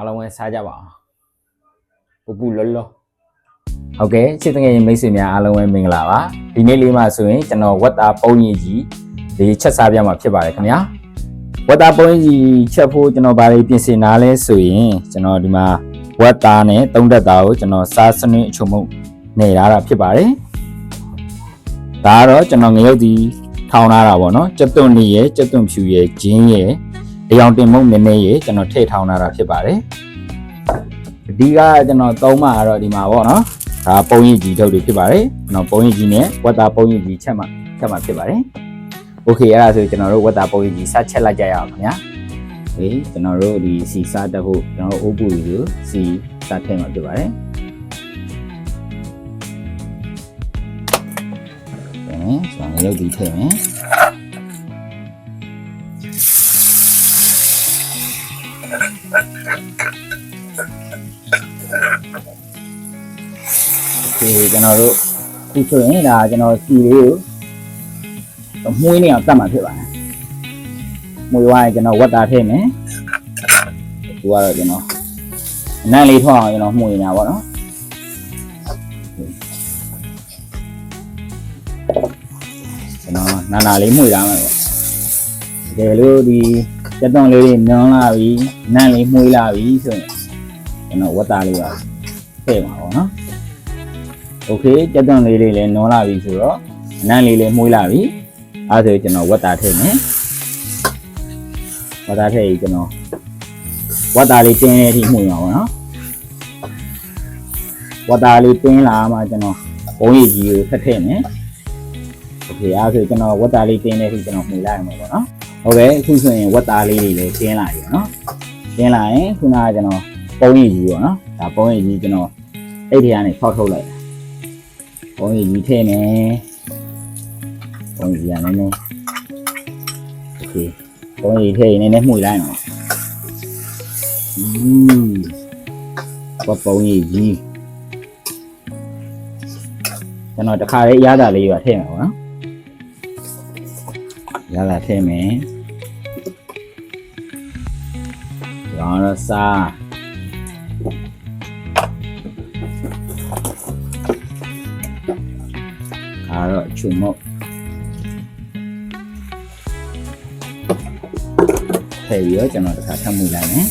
အားလုံးပဲစားကြပါအောင်ပူလောလောဟုတ်ကဲ့ချစ်တဲ့ငယ်မိတ်ဆွေများအားလုံးပဲမင်္ဂလာပါဒီနေ့လေးမှဆိုရင်ကျွန်တော်ဝက်သားပုံကြီးကြီးဒီချက်စားပြမှာဖြစ်ပါတယ်ခင်ဗျာဝက်သားပုံကြီးချက်ဖို့ကျွန်တော်ဗာလေးပြင်ဆင်ထားလဲဆိုရင်ကျွန်တော်ဒီမှာဝက်သားနဲ့သုံးသက်သားကိုကျွန်တော်စားစနစ်အချုံမုံနေထားတာဖြစ်ပါတယ်ဒါကတော့ကျွန်တော်ငရုတ်ဒီထောင်းထားတာပေါ့နော်ကြက်သွန်နေရဲ့ကြက်သွန်ဖြူရဲ့ဂျင်းရဲ့အယောင်တင်မုံနည်းနည်းရဲ့ကျွန်တော်ထည့်ထောင်းထားတာဖြစ်ပါတယ်အဓိကကျွန်တော်သုံးမှာတော့ဒီမှာပေါ့နော်ဒါပုံရိပ်ကြီးထုတ်တွေဖြစ်ပါတယ်ကျွန်တော်ပုံရိပ်ကြီးနဲ့ဝက်သားပုံရိပ်ကြီးချက်မှာဖြစ်ပါတယ်โอเคအဲ့ဒါဆိုကျွန်တော်တို့ဝက်သားပုံရိပ်ကြီးစချက်လိုက်ကြရအောင်ခင်ဗျာဟေးကျွန်တော်တို့ဒီစီစားတက်ဖို့ကျွန်တော်အိုးပူကိုစီစားထည့်မှာဖြစ်ပါတယ်ကျွန်တော်ရုပ်ဒီထည့်မယ်ဒီကျွန်တော်တို့ဒီဆိုရင်ဒါကျွန်တော်စီလေးကိုမှုန်းနေအောင်တတ်မှာဖြစ်ပါတယ်မှုန်းသွားရင်ကျွန်တော်ဝက်သားထည့်မယ်ဒီကတော့ကျွန်တော်အနံ့လေးထောက်အောင်ကျွန်တော်မှုန်းနေတာပေါ့နော်ကျွန်တော်နာလေးမှုန်းထားမှာပေါ့ဒီလိုဒီကြက်သွန်လေးတွေနွမ်းလာပြီနံ့လေးမှုန်းလာပြီဆိုရင်ကျွန်တော်ဝက်သားလေးပါထည့်ပါပေါ့နော်โอเคကြက်သွန်လေးလေးလည်းနွမ်းလာပြီဆိုတော့အနံ့လေးလည်းမှုန်းလာပြီအဲဒါဆိုကျွန်တော်ဝက်သားထည့်မယ်ဝက်သားထည့်ပြီးကျွန်တော်ဝက်သားလေးတင်းနေတဲ့အထိမှုန်းအောင်ပေါ့နော်ဝက်သားလေးတင်းလာမှကျွန်တော်ဘုံရည်ကြီးကိုထည့်ထည့်မယ်โอเคအဲဒါဆိုကျွန်တော်ဝက်သားလေးတင်းနေတဲ့အထိကျွန်တော်မှုန်းလိုက်မှာပေါ့နော်ဟုတ်ကဲ့အခုဆိုရင်ဝက်သားလေးတွေလည်းတင်းလာပြီနော်တင်းလာရင်ခုနကကျွန်တော်ဘုံရည်ကြီးပေါ့နော်ဒါဘုံရည်ကြီးကျွန်တော်အဲ့ဒီကနေဖောက်ထုတ်လိုက်ဘုံရည်ကြီးထည့်မယ်ဘုံရည်ရနည်းနည်းโอเคဘုံရည်ထည့်ရင်နည်းနည်းမှုလိုက်အောင်ဘုံရည်ကြီးကျွန်တော်တခါလေးရတာလေးရထည့်မှာပေါ့နော်ရလာထည့်မယ်ရောင်းရစားအားတော့ချုံမော့ထည့်ပြီးတော့ကျွန်တော်တစ်ခါထပ်မှုလိုက်မယ်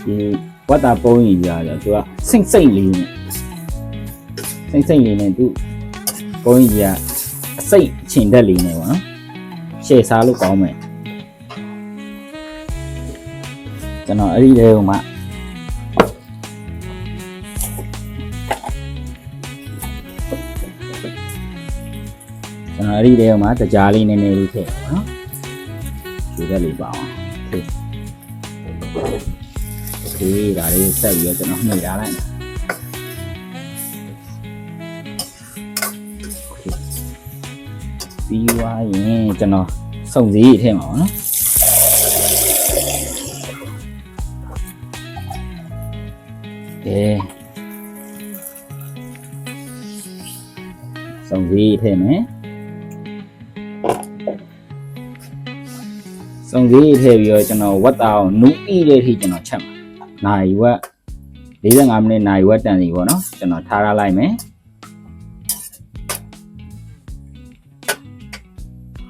ဒီဝတ်တာပုံးကြီးကြာတယ်သူကစိမ့်လေးနဲ့စိမ့်လေးနဲ့သူပုံးကြီးကအစိမ့်ချင်တက်လေးနဲ့ပေါ့နော်ရှေ့စားလို့ကောင်းမယ်ကျွန်တော်အဲ့ဒီလေးကိုမှကျွန်တော်အဲ့ဒီလေးကိုမှတကြားလေးနည်းနည်းလေးထည့်ပါနော်ရှေ့တက်လေးပါအောင်โอเคဒါလေးဆက်ပြီးတော့ကျွန်တော်နှိပ်ထားလိုက်မယ်ပြီးွားရင်ကျွန်တော်စုံစည်းထည့်မှာပါနော်စုံစည်းထည့်မယ်စုံစည်းထည့်ပြီးတော့ကျွန်တော်ဝက်သားကိုနူးအီးတဲ့အထိကျွန်တော်ချက်မှာနိုင်ဝက်45မိနစ်နိုင်ဝက်တန်စီပေါ့နော်ကျွန်တော်ထားထားလိုက်မယ်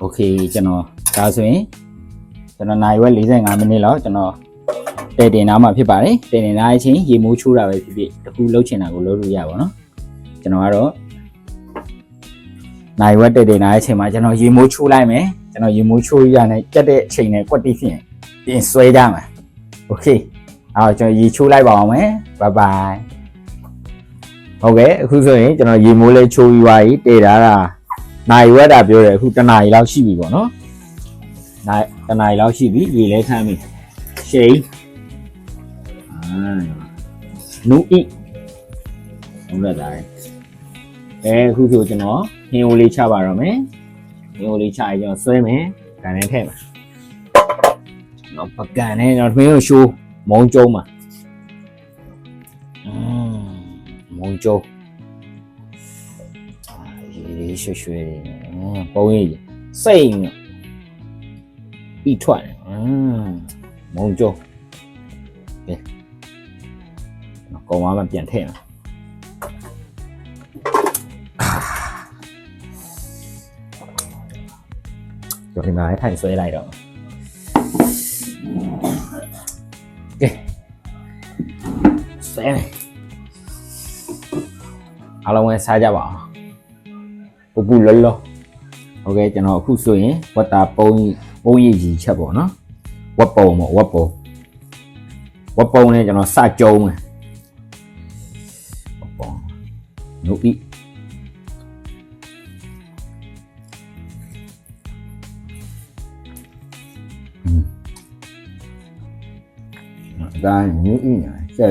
โอเคကျွန်တော်ဒါဆိုရင်ကျွန်တော်နိုင်ဝက်45မိနစ်လောက်ကျွန်တော်တဲတင်နားမှာဖြစ်ပါတယ်တဲတင်နားချင်းရေမိုးချိုးတာပဲဖြစ်ဖြစ်တခုလှုပ်ချင်တာကိုလှုပ်လို့ရပါတော့ကျွန်တော်ကတော့နိုင်ဝက်တဲတင်နားရဲ့အချိန်မှာကျွန်တော်ရေမိုးချိုးလိုက်မယ်ကျွန်တော်ရေမိုးချိုးရတဲ့ကြက်တဲ့အချိန်နဲ့ကွက်တိဖြစ်ရင်ဆွဲကြမှာโอเคအဲ့တော့ကျွန်တော်ရေချိုးလိုက်ပါအောင်မယ်ဘိုင်ဘိုင်ဟုတ်ကဲ့အခုဆိုရင်ကျွန်တော်ရေမိုးလေးချိုးပြီးသွားပြီတဲထားတာနိုင်ဝက်တာပြောတယ်အခုတနားရီလောက်ရှိပြီပေါ့နော်တနားရီလောက်ရှိပြီရေလဲခမ်းပြီရှိန်နူအီဟုတ်လားဒါအခုဆိုကျွန်တော်ဟင်းအိုးလေးချပါတော့မယ်ဟင်းအိုးလေးချရင်ကျွန်တော်ဆွဲမယ်ကန်နဲ့ထည့်မှာကျွန်တော်ပကံနဲ့ကျွန်တော်သမင်းကိုရှိုးမုံကျုံးမှာမုံကျုံးရေရွှေရွှေပုံရိပ် စိတ်一串蒙就对狗娃们变态了就你们来看谁来的对谁来အားလုံးပဲစားကြပါအောင်ပူလောလောโอเคကျွန်တော်အခုဆိုရင်ဝတ်တာပုံရည်ကြီးချက်ပေါ့နော်ဝတ်ပုံပေါ့ဝတ်ပုံနဲ့ကျွန်တော်စကြုံမယ်ဝတ်ပုံနုဤဒါနုဤညာကျဲ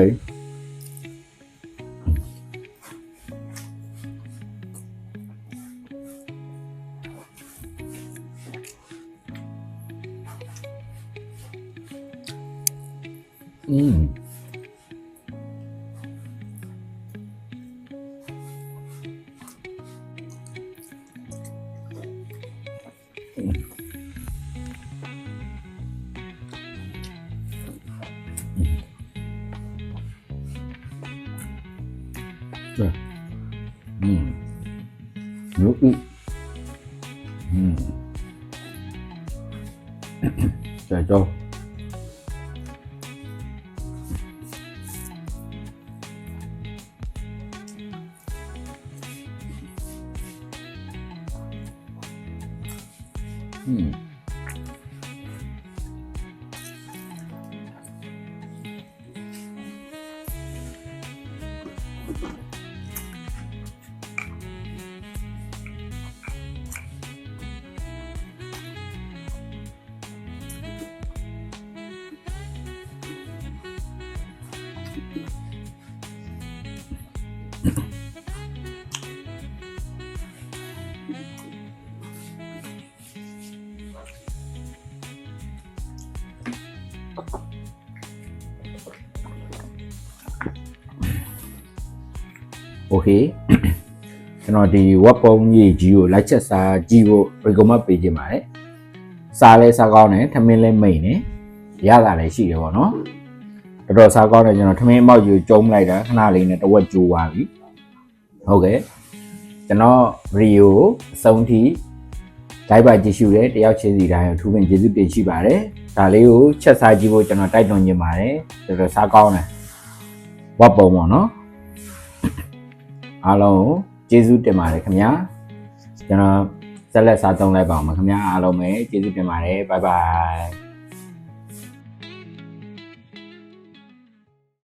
နုဤကျဲတော့โอเคကျွန်တော်ဒီဝက်ပုံကြီးကြီးကိုလိုက်ချက်စားကြည့်ဖို့ recommend ပေးခြင်းပါတယ်စားလဲစားကောင်းတယ်ထမင်းလဲမိန်တယ်ရတာလည်းရှိတယ်ပေါ့နော်တော်တော်စားကောင်းတယ်ကျွန်တော်ထမင်းအမောက်ကြီးကိုကျုံးလိုက်တာခဏလေးနဲ့တဝက်ကျိုးသွားပြီဟုတ်ကဲ့ကျွန်တော်ဗီဒီယိုကိုအဆုံးထိလိုက်ပါကြည့်ရှုတယ်တယောက်ချင်းစီတိုင်းကိုထူးပင်ကျေးဇူးတင်ရှိပါတယ်ဒါလေးကိုချက်စားကြည့်ဖို့ကျွန်တော်တိုက်တွန်းခြင်းပါတယ်တော်တော်စားကောင်းတယ်ဝက်ပုံပေါ့နော်အားလုံးကျေးဇူးတင်ပါတယ်ခင်ဗျာကျွန်တော်ဆက်လက်စားသုံးလိုက်ပါအောင်ခင်ဗျာအားလုံးပဲကျေးဇူးတင်ပါတယ်ဘိုင်ဘိုင်